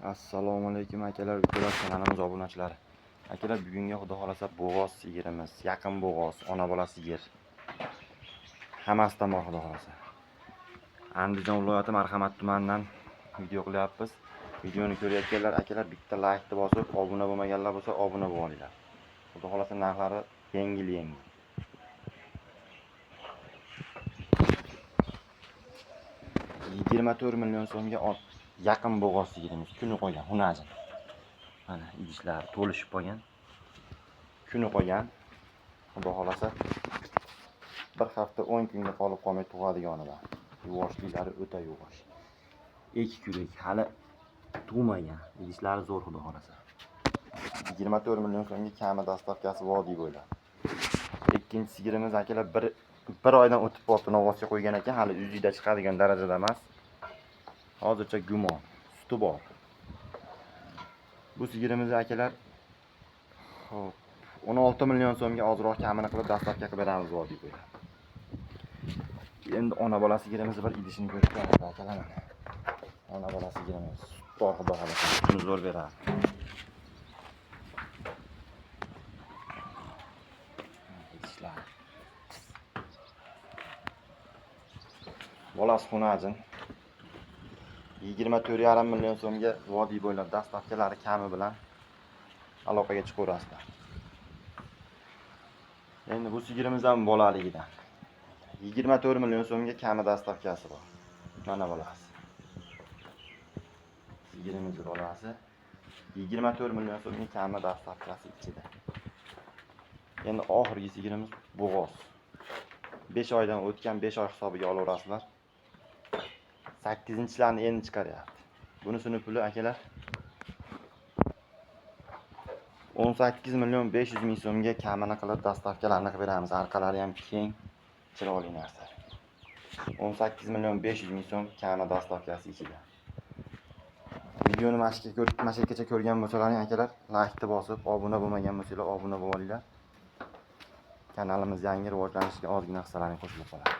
Assalomu alaykum akalar, ukalar, kanalimiz obunachilari. Akalar, bugungi xudo xolasa bo'g'oz sigirimiz, yaqin bo'g'oz, ona bola sigir. Hammasidan bor xudo xolasa. Andijon viloyati Marhamat tumanidan video qilyapmiz. Videoni ko'rayotganlar akalar bitta like bosib, obuna bo'lmaganlar bo'lsa obuna bo'lib olinglar. Xudo xolasa narxlari yengil. 24 million so'mga yaqin bo'g'oz sigirimiz kuni qo'ygan, hunajin. Mana idishlar to'lishib qolgan. Kuni qo'ygan. Xudo xolasa bir hafta 10 kunga qolib qolmay tug'adiganidan. Yuvoshliklari o'ta yuvosh. 2 kurak hali tug'magan. Idishlari zo'r xudo xolasa. 24 million so'mga kami dastavkasi vodiy bo'ylab. Ikkinchi sigirimiz akalar bir oydan o'tib qoldi, novvosga qo'ygan ekan, hali uzida chiqadigan darajada emas. Hozircha gumon, suti bor. Bu sigirimiz akalar 16 million so'mga ozroq kamini qilib dastavka qilib beramiz vodiy bo'ylab. Endi ona bola sigirimiz bir idishini ko'rib ko'ramiz akalar. Ona bola sigirimiz bor xudo xolasa, shuni zo'r beradi. İdishlar. Bolasi xunajin. 24,5 million so'mga vodiy bo'ylab dastavkalari kami bilan aloqaga chiqaverasizlar. Endi bu sigirimiz ham bolaligidan 24 million so'mga kami dastavkasi bor. Mana bolasi. Sigirimiz bolasi 24 million so'mga kami dastavkasi ichida. Endi oxirgi sigirimiz bo'g'oz. 5 oydan o'tgan 5 oy hisobiga olaverasizlar. 8-chilarni endi chiqaryapti. Bunisini puli akalar 18 million 500 ming so'mga kamini qilib dastavkalarni qilib beramiz. Arqalari ham keng, chiroyli narsa. 18 million 500 ming so'm kami dastavkasi ichida. Videoni mashikacha ko'rgan bo'lsalaring akalar, like bosib, obuna bo'lmagan bo'lsalar obuna bo'lib olinglar. Kanalimiz yangi rivojlanishiga ozgina hissalaring qo'shilib qoladi.